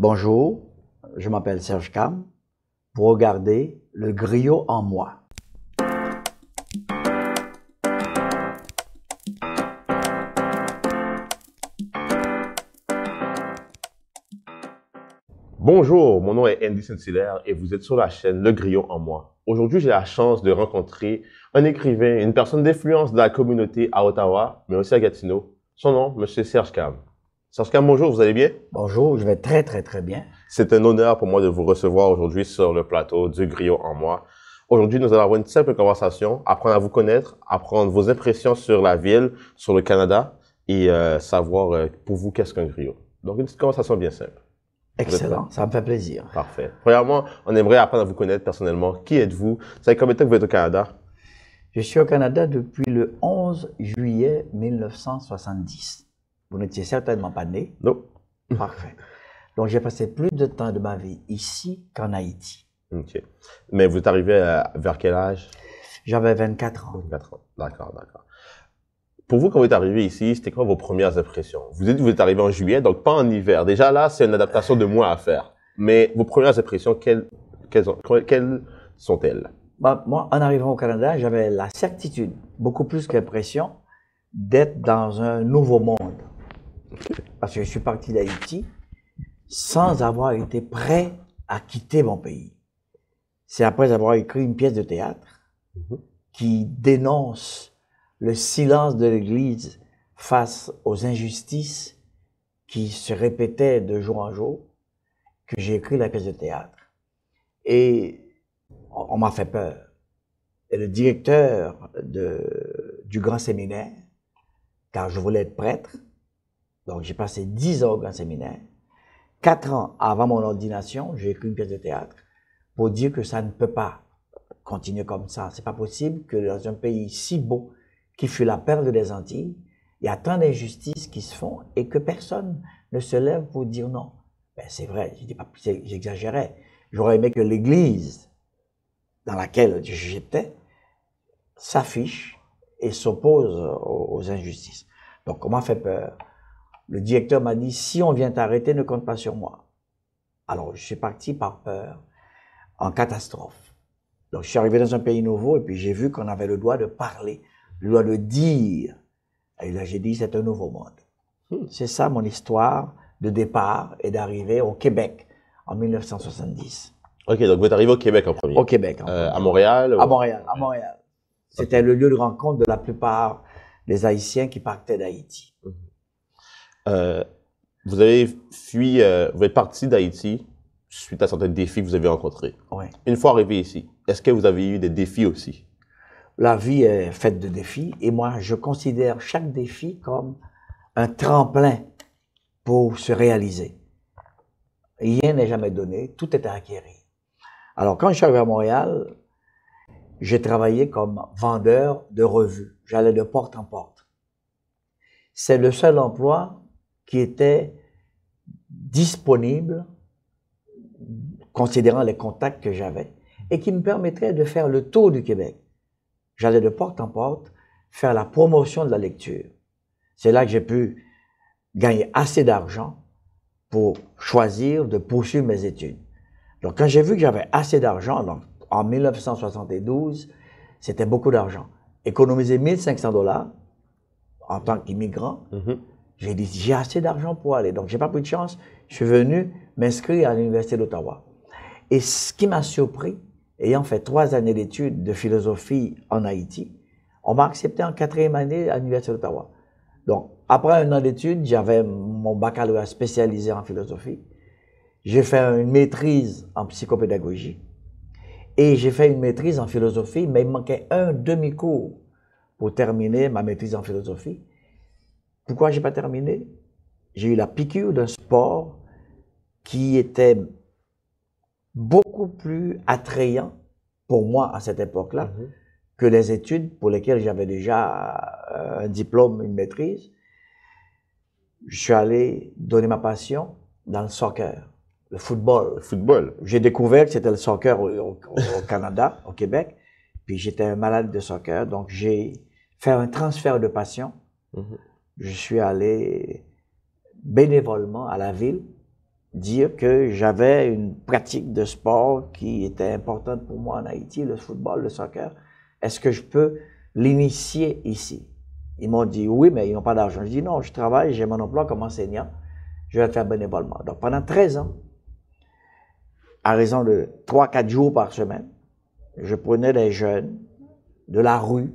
Bonjour, je m'appelle Serge Cam. Vous regardez Le Griot en moi. Bonjour, mon nom est Andy Saint-Hilaire et vous êtes sur la chaîne Le Griot en moi. Aujourd'hui, j'ai la chance de rencontrer un écrivain, une personne d'influence de la communauté à Ottawa, mais aussi à Gatineau. Son nom, Monsieur Serge Cam. Serge Cam, bonjour, vous allez bien? Bonjour, je vais très bien. C'est un honneur pour moi de vous recevoir aujourd'hui sur le plateau du Griot en moi. Aujourd'hui, nous allons avoir une simple conversation, apprendre à vous connaître, apprendre vos impressions sur la ville, sur le Canada et savoir pour vous qu'est-ce qu'un griot. Donc, une petite conversation bien simple. Excellent, ça me fait plaisir. Parfait. Premièrement, on aimerait apprendre à vous connaître personnellement. Qui êtes-vous? Ça fait combien de temps que vous êtes au Canada? Je suis au Canada depuis le 11 juillet 1970. Vous n'étiez certainement pas né. Non. Parfait. Donc, j'ai passé plus de temps de ma vie ici qu'en Haïti. OK. Mais vous êtes arrivé vers quel âge? J'avais 24 ans. 24 ans. D'accord. Pour vous, quand vous êtes arrivé ici, c'était quoi vos premières impressions? Vous dites que vous êtes arrivé en juillet, donc pas en hiver. Déjà là, c'est une adaptation de mois à faire. Mais vos premières impressions, quelles sont-elles? Moi, en arrivant au Canada, j'avais la certitude, beaucoup plus que l'impression, d'être dans un nouveau monde. Parce que je suis parti d'Haïti sans avoir été prêt à quitter mon pays. C'est après avoir écrit une pièce de théâtre qui dénonce le silence de l'Église face aux injustices qui se répétaient de jour en jour, que j'ai écrit la pièce de théâtre. Et on m'a fait peur. Et le directeur du grand séminaire, car je voulais être prêtre, donc j'ai passé 10 ans au grand séminaire, 4 ans avant mon ordination, j'ai écrit une pièce de théâtre pour dire que ça ne peut pas continuer comme ça. C'est pas possible que dans un pays si beau, qui fut la perle des Antilles, il y a tant d'injustices qui se font et que personne ne se lève pour dire non. Ben, c'est vrai, j'exagérais. J'aurais aimé que l'Église dans laquelle j'étais s'affiche et s'oppose aux injustices. Donc, on m'a fait peur. Le directeur m'a dit, si on vient t'arrêter, ne compte pas sur moi. Alors, je suis parti par peur, en catastrophe. Donc, je suis arrivé dans un pays nouveau et puis j'ai vu qu'on avait le droit de parler, le droit de dire. Et là, j'ai dit, c'est un nouveau monde. C'est ça mon histoire de départ et d'arrivée au Québec en 1970. OK, donc vous êtes arrivé au Québec en premier. Au Québec. À Montréal? À Montréal. C'était le lieu de rencontre de la plupart des Haïtiens qui partaient d'Haïti. Vous avez fui, vous êtes parti d'Haïti suite à certains défis que vous avez rencontrés. Oui. Une fois arrivé ici, est-ce que vous avez eu des défis aussi? La vie est faite de défis et moi, je considère chaque défi comme un tremplin pour se réaliser. Rien n'est jamais donné, tout est à acquérir. Alors, quand je suis arrivé à Montréal, j'ai travaillé comme vendeur de revues. J'allais de porte en porte. C'est le seul emploi qui était disponible, considérant les contacts que j'avais, et qui me permettrait de faire le tour du Québec. J'allais de porte en porte faire la promotion de la lecture. C'est là que j'ai pu gagner assez d'argent pour choisir de poursuivre mes études. Donc, quand j'ai vu que j'avais assez d'argent, donc en 1972, c'était beaucoup d'argent. Économiser 1500 $ en tant qu'immigrant, j'ai dit, j'ai assez d'argent pour aller. Donc, j'ai pas pris de chance. Je suis venu m'inscrire à l'Université d'Ottawa. Et ce qui m'a surpris, ayant fait 3 années d'études de philosophie en Haïti, on m'a accepté en 4e année à l'Université d'Ottawa. Donc, après 1 an d'études, j'avais mon baccalauréat spécialisé en philosophie. J'ai fait une maîtrise en psychopédagogie. Et j'ai fait une maîtrise en philosophie, mais il me manquait un demi-cours pour terminer ma maîtrise en philosophie. Pourquoi j'ai pas terminé? J'ai eu la piqûre d'un sport qui était beaucoup plus attrayant pour moi à cette époque-là que les études pour lesquelles j'avais déjà un diplôme, une maîtrise. Je suis allé donner ma passion dans le soccer, le football. Le football. J'ai découvert que c'était le soccer au Canada, au Québec, puis j'étais un malade de soccer, donc j'ai fait un transfert de passion. Je suis allé bénévolement à la ville dire que j'avais une pratique de sport qui était importante pour moi en Haïti, le football, le soccer. Est-ce que je peux l'initier ici? Ils m'ont dit oui, mais ils n'ont pas d'argent. Je dis non, je travaille, j'ai mon emploi comme enseignant, je vais le faire bénévolement. Donc pendant 13 ans, à raison de 3-4 jours par semaine, je prenais des jeunes de la rue,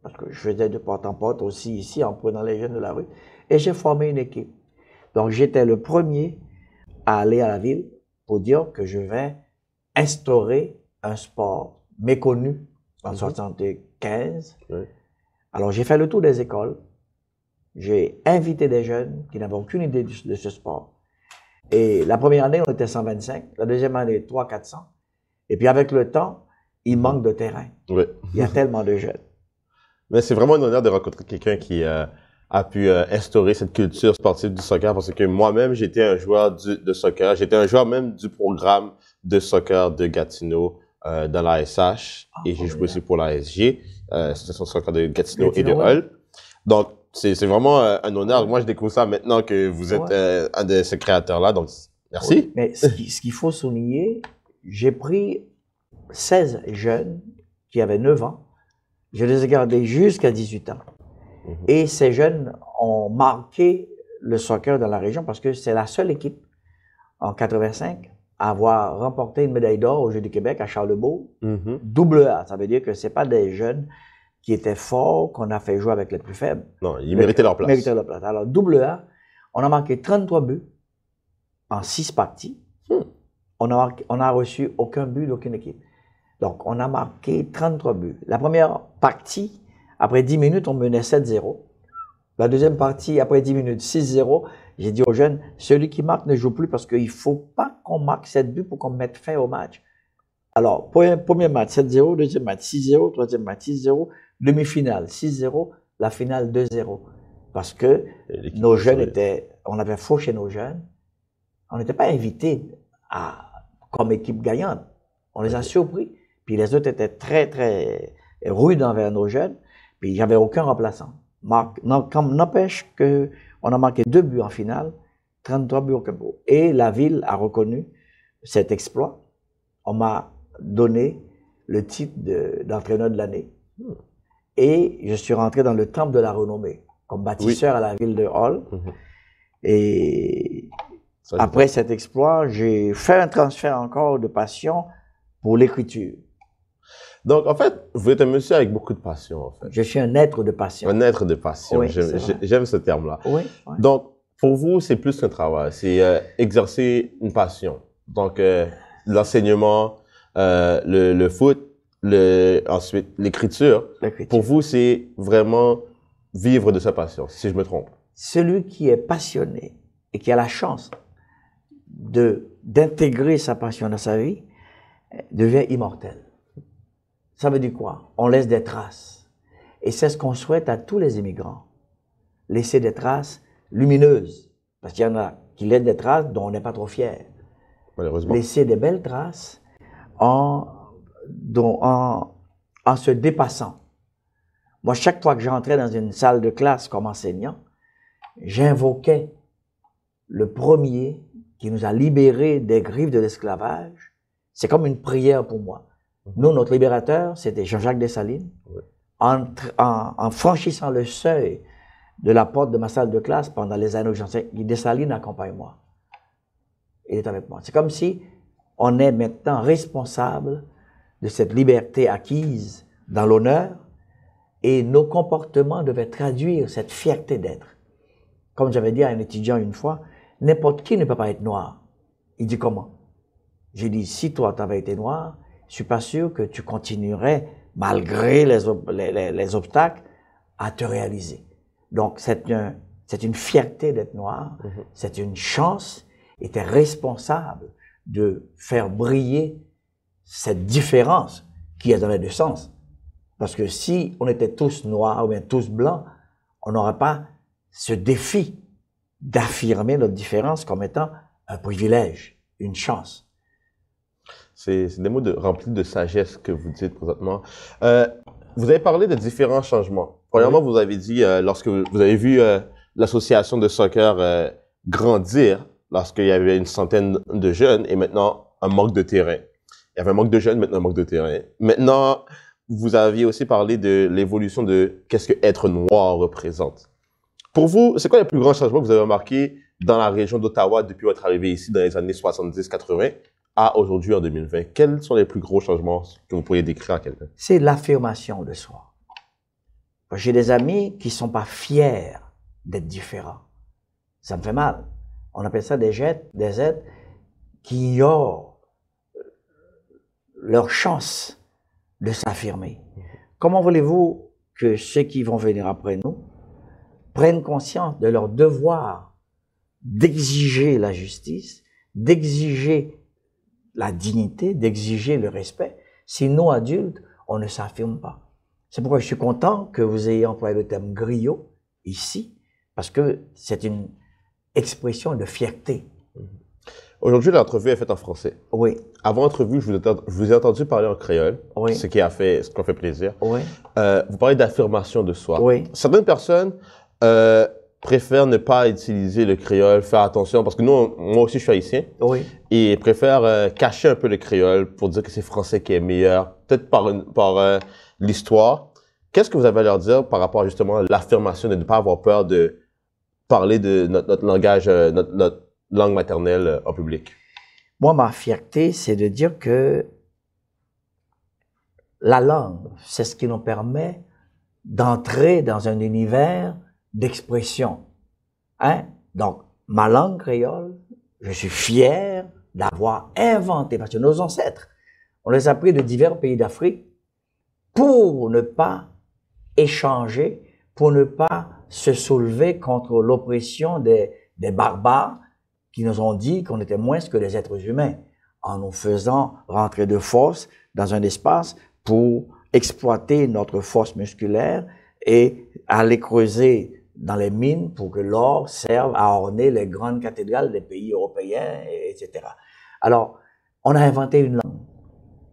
parce que je faisais de porte en porte aussi ici en prenant les jeunes de la rue, et j'ai formé une équipe. Donc j'étais le premier à aller à la ville pour dire que je vais instaurer un sport méconnu en 75. Oui. Alors j'ai fait le tour des écoles, j'ai invité des jeunes qui n'avaient aucune idée de ce sport. Et la première année, on était 125, la deuxième année, 300-400. Et puis avec le temps, il manque de terrain. Oui. Il y a tellement de jeunes. Mais c'est vraiment un honneur de rencontrer quelqu'un qui a pu instaurer cette culture sportive du soccer parce que moi-même, j'étais un joueur de soccer. J'étais un joueur même du programme de soccer de Gatineau dans la SH et j'ai joué aussi pour la SG, Association de soccer de Gatineau et de Hull. Donc, c'est vraiment un honneur. Moi, je découvre ça maintenant que vous êtes un de ces créateurs-là. Donc, merci. Oui, mais ce qu'il faut souligner, j'ai pris 16 jeunes qui avaient 9 ans. Je les ai gardés jusqu'à 18 ans. Et ces jeunes ont marqué le soccer dans la région parce que c'est la seule équipe en 85 à avoir remporté une médaille d'or aux Jeux du Québec à Charlebourg. Double A, ça veut dire que c'est pas des jeunes qui étaient forts qu'on a fait jouer avec les plus faibles. Non, ils méritaient leur place. Méritaient leur place. Alors, double A, on a marqué 33 buts en 6 parties. On n'a reçu aucun but d'aucune équipe. Donc, on a marqué 33 buts. La première partie, après 10 minutes, on menait 7-0. La deuxième partie, après 10 minutes, 6-0. J'ai dit aux jeunes, celui qui marque ne joue plus parce qu'il ne faut pas qu'on marque 7 buts pour qu'on mette fin au match. Alors, premier match, 7-0. Deuxième match, 6-0. Troisième match, 6-0. Demi-finale, 6-0. La finale, 2-0. Parce que nos jeunes on avait fauché nos jeunes. On n'était pas invités comme équipe gagnante. On les a surpris. Puis les autres étaient très, très rudes envers nos jeunes. Puis il n'y avait aucun remplaçant. N'empêche qu'on a marqué 2 buts en finale, 33 buts au Campo. Et la ville a reconnu cet exploit. On m'a donné le titre d'entraîneur de l'année. Et je suis rentré dans le temple de la renommée, comme bâtisseur à la ville de Hull. Et après cet exploit, j'ai fait un transfert encore de passion pour l'écriture. Donc, en fait, vous êtes un monsieur avec beaucoup de passion, en fait. Je suis un être de passion. Un être de passion. Oui, j'aime ce terme-là. Oui, oui. Donc, pour vous, c'est plus qu'un travail. C'est exercer une passion. Donc, l'enseignement, le foot, ensuite l'écriture. Pour vous, c'est vraiment vivre de sa passion, si je me trompe. Celui qui est passionné et qui a la chance d'intégrer sa passion dans sa vie devient immortel. Ça veut dire quoi? On laisse des traces. Et c'est ce qu'on souhaite à tous les immigrants. Laisser des traces lumineuses. Parce qu'il y en a qui laissent des traces dont on n'est pas trop fier. Malheureusement. Laisser des belles traces en se dépassant. Moi, chaque fois que j'entrais dans une salle de classe comme enseignant, j'invoquais le premier qui nous a libérés des griffes de l'esclavage. C'est comme une prière pour moi. Nous, notre libérateur, c'était Jean-Jacques Dessalines. Oui. En franchissant le seuil de la porte de ma salle de classe pendant les années où j'enseigne, Dessalines accompagne-moi. Il est avec moi. C'est comme si on est maintenant responsable de cette liberté acquise dans l'honneur et nos comportements devaient traduire cette fierté d'être. Comme j'avais dit à un étudiant une fois, n'importe qui ne peut pas être noir. Il dit comment? J'ai dit, si toi tu avais été noir, je suis pas sûr que tu continuerais, malgré les obstacles, à te réaliser. Donc, c'est une fierté d'être noir, c'est une chance, et tu es responsable de faire briller cette différence qui est dans les deux sens. Parce que si on était tous noirs ou bien tous blancs, on n'aurait pas ce défi d'affirmer notre différence comme étant un privilège, une chance. C'est des mots remplis de sagesse que vous dites présentement. Vous avez parlé de différents changements. Premièrement, vous avez dit, lorsque vous avez vu l'association de soccer grandir, lorsqu'il y avait une centaine de jeunes et maintenant un manque de terrain. Il y avait un manque de jeunes, maintenant un manque de terrain. Maintenant, vous aviez aussi parlé de l'évolution de qu'est-ce que être noir représente. Pour vous, c'est quoi les plus grands changements que vous avez remarqués dans la région d'Ottawa depuis votre arrivée ici dans les années 70-80 à aujourd'hui en 2020? Quels sont les plus gros changements que vous pourriez décrire à quelqu'un? C'est l'affirmation de soi. J'ai des amis qui sont pas fiers d'être différents. Ça me fait mal. On appelle ça des êtres qui ignorent leur chance de s'affirmer. Comment voulez-vous que ceux qui vont venir après nous prennent conscience de leur devoir d'exiger la justice, d'exiger la dignité, d'exiger le respect, si nous, adultes, on ne s'affirme pas? C'est pourquoi je suis content que vous ayez employé le terme griot ici, parce que c'est une expression de fierté. Aujourd'hui, l'entrevue est faite en français. Oui. Avant l'entrevue, je vous ai entendu parler en créole, Oui. ce qui a fait plaisir. Oui. Vous parlez d'affirmation de soi. Oui. Certaines personnes préfèrent ne pas utiliser le créole, faire attention, parce que nous, moi aussi, je suis haïtien. Oui. Et préfèrent cacher un peu le créole pour dire que c'est français qui est meilleur, peut-être par l'histoire. Qu'est-ce que vous avez à leur dire par rapport justement à l'affirmation de ne pas avoir peur de parler de notre langage, notre langue maternelle en public? Moi, ma fierté, c'est de dire que la langue, c'est ce qui nous permet d'entrer dans un univers d'expression. Hein? Donc, ma langue créole, je suis fier d'avoir inventé, parce que nos ancêtres, on les a pris de divers pays d'Afrique pour ne pas échanger, pour ne pas se soulever contre l'oppression des barbares qui nous ont dit qu'on était moins que des êtres humains, en nous faisant rentrer de force dans un espace pour exploiter notre force musculaire et aller creuser dans les mines pour que l'or serve à orner les grandes cathédrales des pays européens, etc. Alors, on a inventé une langue,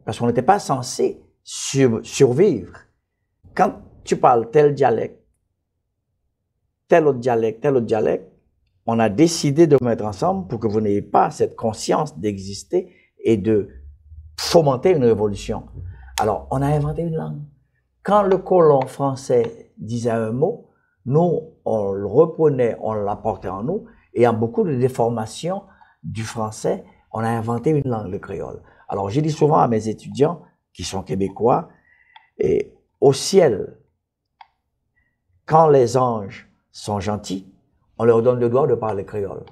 parce qu'on n'était pas censé survivre. Quand tu parles tel dialecte, tel autre dialecte, on a décidé de mettre ensemble pour que vous n'ayez pas cette conscience d'exister et de fomenter une révolution. Alors, on a inventé une langue. Quand le colon français disait un mot, nous, on le reprenait, on l'apportait en nous, et en beaucoup de déformations du français, on a inventé une langue, le créole. Alors, je dis souvent à mes étudiants, qui sont québécois, et au ciel, quand les anges sont gentils, on leur donne le droit de parler créole.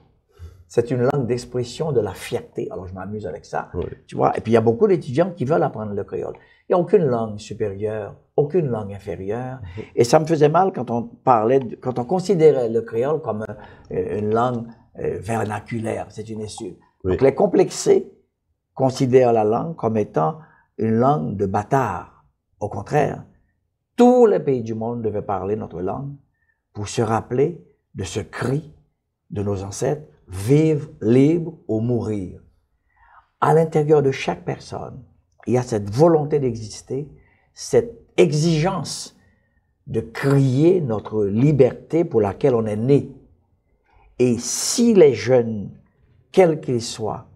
C'est une langue d'expression de la fierté. Alors, je m'amuse avec ça. Oui. Tu vois? Et puis, il y a beaucoup d'étudiants qui veulent apprendre le créole. Il n'y a aucune langue supérieure, aucune langue inférieure. Et ça me faisait mal quand on quand on considérait le créole comme une langue vernaculaire. C'est une insulte. Oui. Donc, les complexés considèrent la langue comme étant une langue de bâtard. Au contraire, tous les pays du monde devaient parler notre langue pour se rappeler de ce cri de nos ancêtres, vivre libre ou mourir. À l'intérieur de chaque personne, il y a cette volonté d'exister, cette exigence de crier notre liberté pour laquelle on est né. Et si les jeunes, quels qu'ils soient,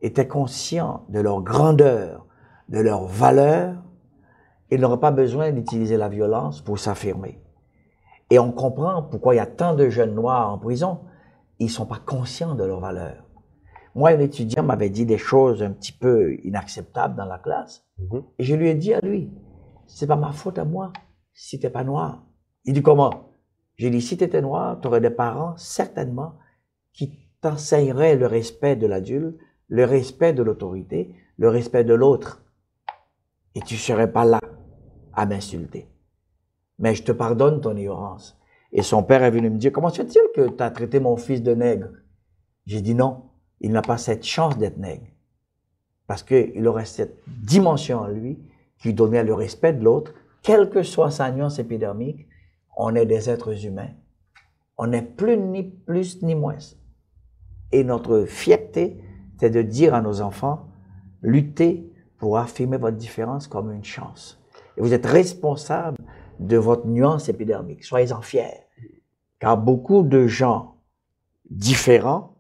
étaient conscients de leur grandeur, de leur valeur, ils n'auraient pas besoin d'utiliser la violence pour s'affirmer. Et on comprend pourquoi il y a tant de jeunes noirs en prison. Ils ne sont pas conscients de leur valeur. Moi, un étudiant m'avait dit des choses un petit peu inacceptables dans la classe. Et je lui ai dit à lui, c'est pas ma faute à moi si t'es pas noir. Il dit comment? J'ai dit, si tu étais noir, tu aurais des parents, certainement, qui t'enseigneraient le respect de l'adulte, le respect de l'autorité, le respect de l'autre. Et tu serais pas là à m'insulter. Mais je te pardonne ton ignorance. Et son père est venu me dire, comment se fait-il que tu as traité mon fils de nègre? J'ai dit non, il n'a pas cette chance d'être nègre. Parce qu'il aurait cette dimension en lui qui donnait le respect de l'autre, quelle que soit sa nuance épidermique, on est des êtres humains. On n'est plus ni plus ni moins. Et notre fierté, c'est de dire à nos enfants, luttez pour affirmer votre différence comme une chance. Et vous êtes responsable de votre nuance épidermique. Soyez-en fiers. Car beaucoup de gens différents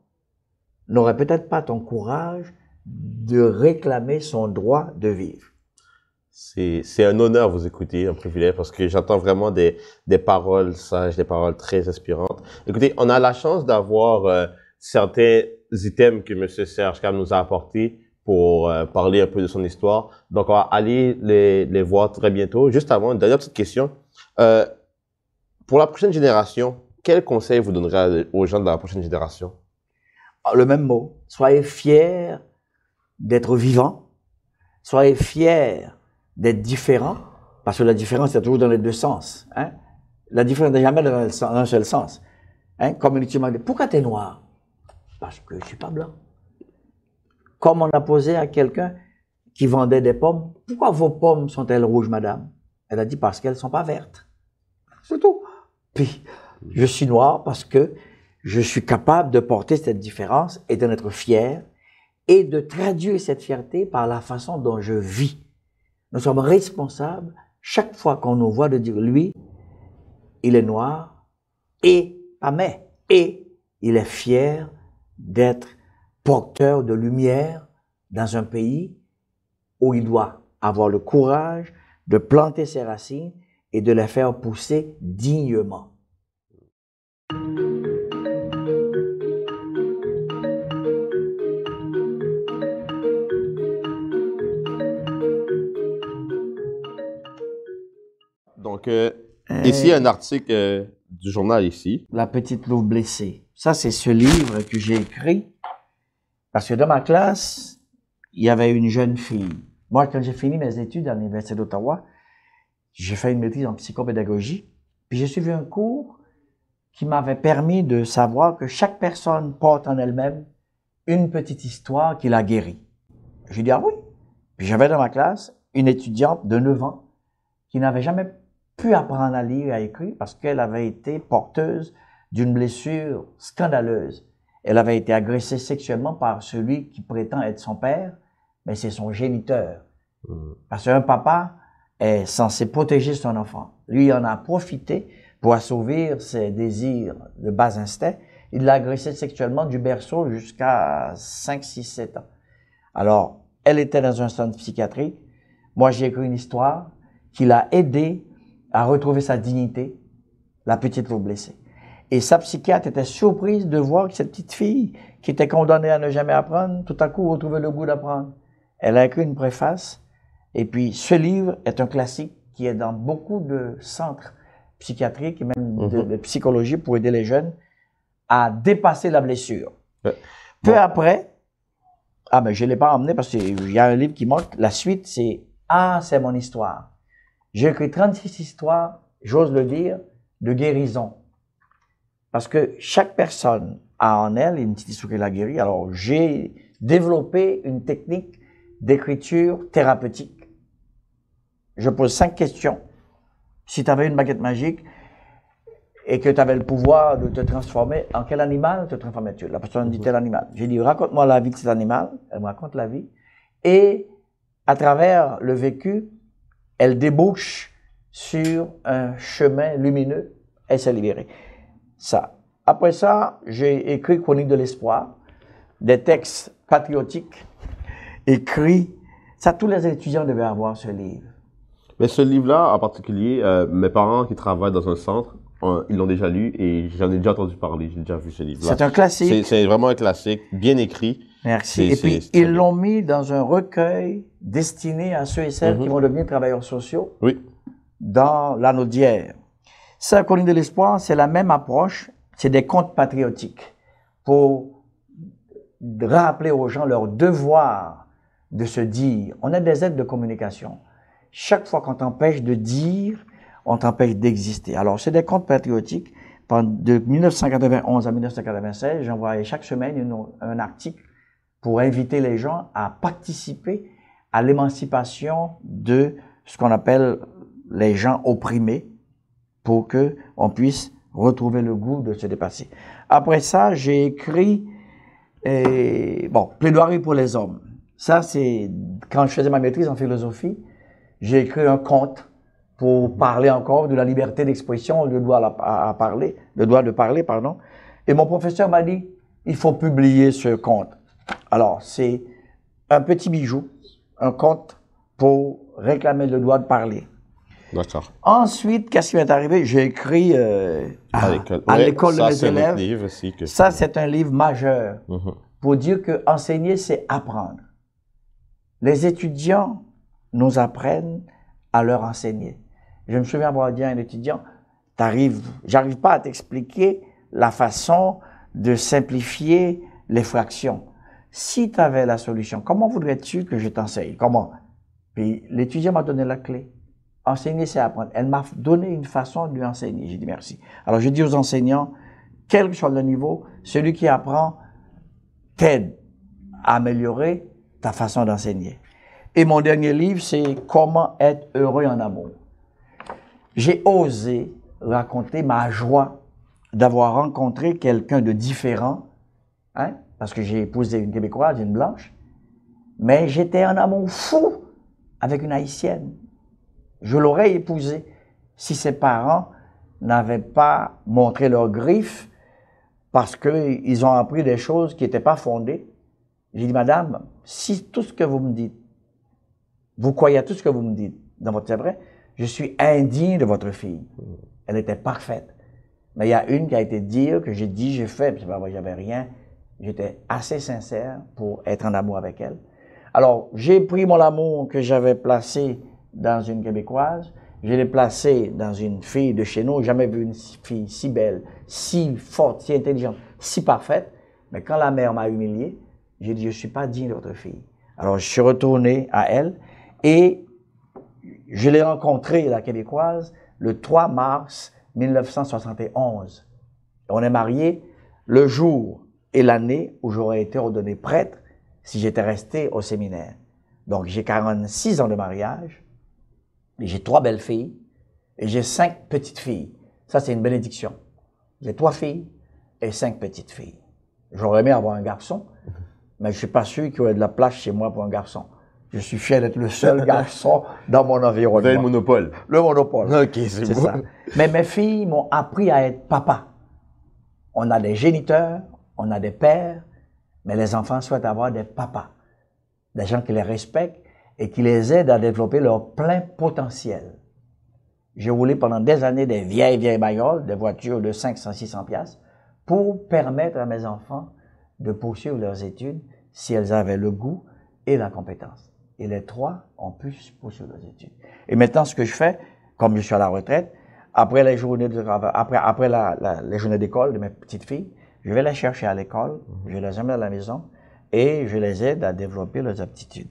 n'aurait peut-être pas ton courage de réclamer son droit de vivre. C'est un honneur vous écouter, un privilège, parce que j'entends vraiment des paroles sages, des paroles très inspirantes. Écoutez, on a la chance d'avoir certains items que M. Serge Cam nous a apportés pour parler un peu de son histoire. Donc, on va aller les voir très bientôt. Juste avant, une dernière petite question. Pour la prochaine génération, quel conseil vous donnerez aux gens de la prochaine génération? Le même mot. Soyez fiers d'être vivants. Soyez fiers d'être différents. Parce que la différence, c'est toujours dans les deux sens. Hein? La différence n'est jamais dans un seul sens. Hein? Comme ultimement, pourquoi tu es noir? Parce que je suis pas blanc. Comme on a posé à quelqu'un qui vendait des pommes, pourquoi vos pommes sont-elles rouges, madame? Elle a dit parce qu'elles sont pas vertes. C'est tout. Puis, je suis noir parce que je suis capable de porter cette différence et d'en être fier et de traduire cette fierté par la façon dont je vis. Nous sommes responsables, chaque fois qu'on nous voit, de dire, lui, il est noir et, pas mais, et il est fier d'être porteur de lumière dans un pays où il doit avoir le courage de planter ses racines et de les faire pousser dignement. Donc, ici, il y a un article du journal ici. La petite louve blessée. Ça, c'est ce livre que j'ai écrit parce que dans ma classe, il y avait une jeune fille. Moi, quand j'ai fini mes études à l'Université d'Ottawa, j'ai fait une maîtrise en psychopédagogie, puis j'ai suivi un cours qui m'avait permis de savoir que chaque personne porte en elle-même une petite histoire qui la guérit. J'ai dit, ah oui. Puis j'avais dans ma classe une étudiante de 9 ans qui n'avait jamais pu apprendre à lire et à écrire parce qu'elle avait été porteuse d'une blessure scandaleuse. Elle avait été agressée sexuellement par celui qui prétend être son père, mais c'est son géniteur. Parce qu'un papa est censé protéger son enfant. Lui, il en a profité pour assouvir ses désirs de bas instinct. Il l'a agressée sexuellement du berceau jusqu'à 5, 6, 7 ans. Alors, elle était dans un centre psychiatrique. Moi, j'ai écrit une histoire qui l'a aidée à retrouver sa dignité, la petite louve blessée. Et sa psychiatre était surprise de voir que cette petite fille, qui était condamnée à ne jamais apprendre, tout à coup retrouvait le goût d'apprendre. Elle a écrit une préface, et puis ce livre est un classique qui est dans beaucoup de centres psychiatriques et même de psychologie pour aider les jeunes à dépasser la blessure. Peu après, mais je ne l'ai pas emmené parce qu'il y a un livre qui manque, la suite c'est « Ah, c'est mon histoire ». J'ai écrit 36 histoires, j'ose le dire, de guérison. Parce que chaque personne a en elle une petite histoire qui l'a guérie. Alors, j'ai développé une technique d'écriture thérapeutique. Je pose 5 questions. Si tu avais une baguette magique et que tu avais le pouvoir de te transformer, en quel animal te transformais-tu? La personne dit tel animal. J'ai dit, raconte-moi la vie de cet animal. Elle me raconte la vie. Et à travers le vécu, elle débouche sur un chemin lumineux. Elle s'est libérée. Ça. Après ça, j'ai écrit Chronique de l'espoir, des textes patriotiques, écrits. Ça, tous les étudiants devaient avoir ce livre. Mais ce livre-là, en particulier, mes parents qui travaillent dans un centre, ils l'ont déjà lu et j'en ai déjà entendu parler, j'ai déjà vu ce livre-là. C'est un classique. C'est vraiment un classique, bien écrit. Merci. Et puis, ils l'ont mis dans un recueil destiné à ceux et celles qui vont devenir travailleurs sociaux dans l'anneau d'hier. Ça, Chronique de l'espoir, c'est la même approche, c'est des contes patriotiques pour rappeler aux gens leur devoir de se dire. On a des aides de communication. Chaque fois qu'on t'empêche de dire, on t'empêche d'exister. Alors, c'est des contes patriotiques. De 1991 à 1996, j'envoyais chaque semaine un article pour inviter les gens à participer à l'émancipation de ce qu'on appelle les gens opprimés pour que on puisse retrouver le goût de se dépasser. Après ça, j'ai écrit Plaidoirie pour les hommes. Ça, c'est quand je faisais ma maîtrise en philosophie, j'ai écrit un conte pour parler encore de la liberté d'expression, le droit de parler, pardon. Et mon professeur m'a dit, il faut publier ce compte. Alors, c'est un petit bijou, un compte pour réclamer le droit de parler. D'accord. Ensuite, qu'est-ce qui m'est arrivé? J'ai écrit à l'école de mes élèves. Livre aussi que Ça, c'est un livre majeur pour dire que enseigner, c'est apprendre. Les étudiants nous apprennent à leur enseigner. Je me souviens avoir dit à un étudiant, j'arrive pas à t'expliquer la façon de simplifier les fractions. Si tu avais la solution, comment voudrais-tu que je t'enseigne? Comment? Puis l'étudiant m'a donné la clé. Enseigner, c'est apprendre. Elle m'a donné une façon de lui enseigner. J'ai dit merci. Alors, je dis aux enseignants, quel que soit le niveau, celui qui apprend t'aide à améliorer ta façon d'enseigner. Et mon dernier livre, c'est Comment être heureux en amour. J'ai osé raconter ma joie d'avoir rencontré quelqu'un de différent, hein, parce que j'ai épousé une Québécoise, une Blanche, mais j'étais en amour fou avec une Haïtienne. Je l'aurais épousée si ses parents n'avaient pas montré leurs griffes parce qu'ils ont appris des choses qui n'étaient pas fondées. J'ai dit, madame, si tout ce que vous me dites, vous croyez à tout ce que vous me dites dans votre vrai, je suis indigne de votre fille. Elle était parfaite. Mais il y a une qui a été dire que j'ai dit, j'ai fait, puis c'est pas vrai, j'avais rien. J'étais assez sincère pour être en amour avec elle. Alors, j'ai pris mon amour que j'avais placé dans une Québécoise, je l'ai placé dans une fille de chez nous. Jamais vu une fille si belle, si forte, si intelligente, si parfaite. Mais quand la mère m'a humilié, j'ai dit, je ne suis pas digne de votre fille. Alors, je suis retourné à elle et je l'ai rencontrée, la Québécoise, le 3 mars 1971. On est mariés le jour et l'année où j'aurais été ordonné prêtre si j'étais resté au séminaire. Donc, j'ai 46 ans de mariage, j'ai 3 belles filles et j'ai 5 petites filles. Ça, c'est une bénédiction. J'ai 3 filles et 5 petites filles. J'aurais aimé avoir un garçon, mais je suis pas sûr qu'il y aurait de la place chez moi pour un garçon. Je suis fier d'être le seul garçon dans mon environnement. Vous avez le monopole. Le monopole. OK, c'est beau. Ça. Mais mes filles m'ont appris à être papa. On a des géniteurs, on a des pères, mais les enfants souhaitent avoir des papas. Des gens qui les respectent et qui les aident à développer leur plein potentiel. J'ai roulé pendant des années des vieilles bagnoles, des voitures de 500-600 piastres, pour permettre à mes enfants de poursuivre leurs études si elles avaient le goût et la compétence. Et les 3 ont pu poursuivre leurs études. Et maintenant, ce que je fais, comme je suis à la retraite, après les journées les journées d'école de mes petites filles, je vais les chercher à l'école, je les emmène à la maison et je les aide à développer leurs aptitudes.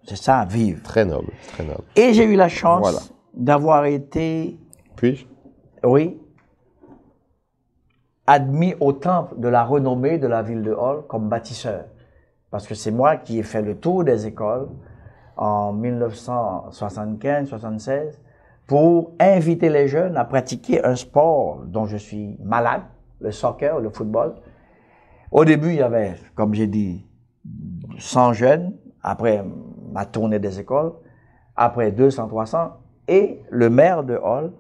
C'est ça, à vivre. Très noble, très noble. Et j'ai eu la chance d'avoir été... Puis-je? Oui. Admis au temple de la renommée de la ville de Hall comme bâtisseur. Parce que c'est moi qui ai fait le tour des écoles en 1975-76 pour inviter les jeunes à pratiquer un sport dont je suis malade, le soccer, le football. Au début, il y avait, comme j'ai dit, 100 jeunes, après ma tournée des écoles, après 200, 300, et le maire de Hall,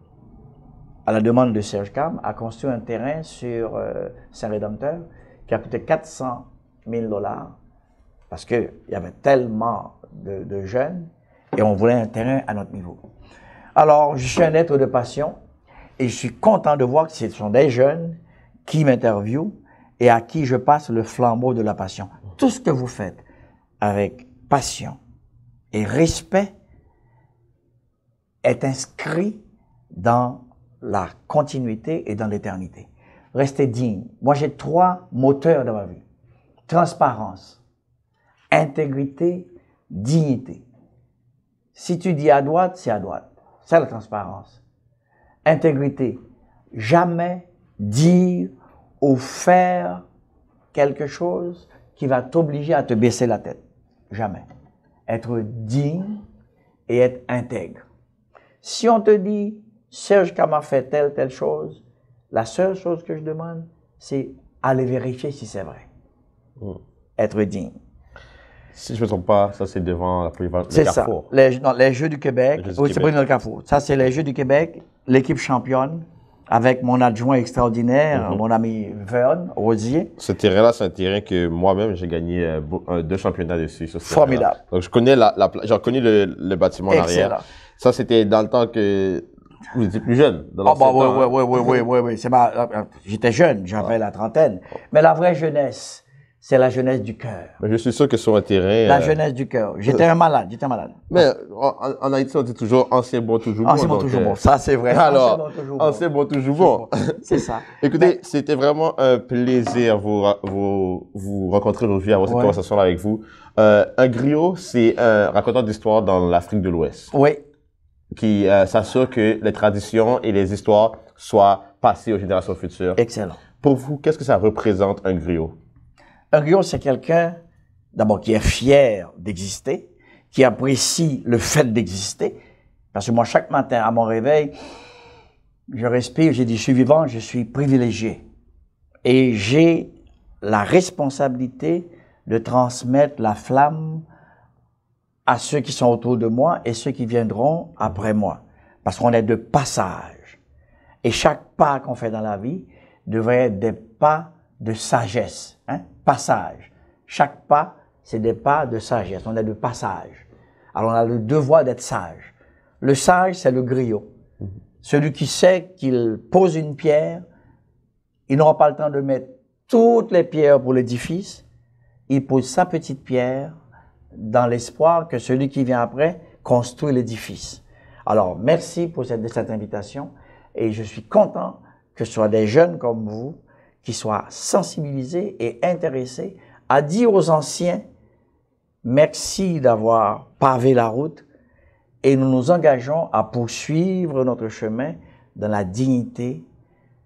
à la demande de Serge Cam, a construit un terrain sur Saint-Rédempteur qui a coûté 400 000 $, parce qu'il y avait tellement de jeunes et on voulait un terrain à notre niveau. Alors, je suis un être de passion et je suis content de voir que ce sont des jeunes qui m'interviewent et à qui je passe le flambeau de la passion. Tout ce que vous faites avec passion et respect est inscrit dans la continuité et dans l'éternité. Restez digne. Moi, j'ai 3 moteurs dans ma vie. Transparence, intégrité, dignité. Si tu dis à droite, c'est à droite. C'est la transparence. Intégrité. Jamais dire ou faire quelque chose qui va t'obliger à te baisser la tête. Jamais. Être digne et être intègre. Si on te dit, Serge Cam a fait telle chose, la seule chose que je demande, c'est aller vérifier si c'est vrai. Être digne. Si je ne me trompe pas, ça c'est devant le Carrefour. C'est ça. Les Jeux du Québec. Oui, c'est pas dans le Carrefour. Ça, c'est les Jeux du Québec, l'équipe championne. avec mon adjoint extraordinaire, mon ami Vern Rosier. Ce terrain-là, c'est un terrain que moi-même, j'ai gagné 2 championnats dessus. Sur ce Formidable. Donc, je connais j'ai connu le bâtiment en arrière. Ça, c'était dans le temps que vous étiez plus jeune. Oui. J'étais jeune, j'avais la trentaine. Mais la vraie jeunesse, c'est la jeunesse du cœur. Mais je suis sûr que sur un terrain... La jeunesse du cœur. J'étais un malade. Mais en Haïti, on dit toujours ancien bon, toujours bon. Ancien bon, toujours bon. Ça, c'est vrai. Alors, ancien bon, toujours bon. C'est ça. Écoutez, c'était vraiment un plaisir vous rencontrer aujourd'hui, avoir cette conversation-là avec vous. Un griot, c'est un raconteur d'histoire dans l'Afrique de l'Ouest. Oui. Qui s'assure que les traditions et les histoires soient passées aux générations futures. Excellent. Pour vous, qu'est-ce que ça représente un griot? Un griot, c'est quelqu'un, d'abord, qui est fier d'exister, qui apprécie le fait d'exister. Parce que moi, chaque matin, à mon réveil, je respire, j'ai dit, je suis vivant, je suis privilégié. Et j'ai la responsabilité de transmettre la flamme à ceux qui sont autour de moi et ceux qui viendront après moi. Parce qu'on est de passage. Et chaque pas qu'on fait dans la vie devrait être des pas de sagesse. Passage. Chaque pas, c'est des pas de sagesse. On est de passage. Alors, on a le devoir d'être sage. Le sage, c'est le griot. Celui qui sait qu'il pose une pierre, il n'aura pas le temps de mettre toutes les pierres pour l'édifice. Il pose sa petite pierre dans l'espoir que celui qui vient après construit l'édifice. Alors, merci pour cette invitation et je suis content que ce soit des jeunes comme vous qui soient sensibilisés et intéressés à dire aux anciens merci d'avoir pavé la route et nous nous engageons à poursuivre notre chemin dans la dignité,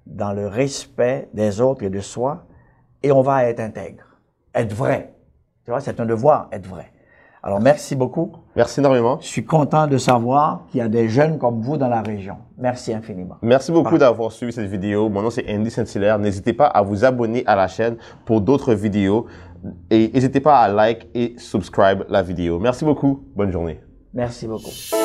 dans le respect des autres et de soi et on va être intègre, être vrai. Tu vois, c'est un devoir, être vrai. Alors, merci beaucoup. Merci énormément. Je suis content de savoir qu'il y a des jeunes comme vous dans la région. Merci infiniment. Merci beaucoup d'avoir suivi cette vidéo. Mon nom, c'est Andy Saint-Hilaire. N'hésitez pas à vous abonner à la chaîne pour d'autres vidéos. Et n'hésitez pas à like et subscribe la vidéo. Merci beaucoup. Bonne journée. Merci beaucoup.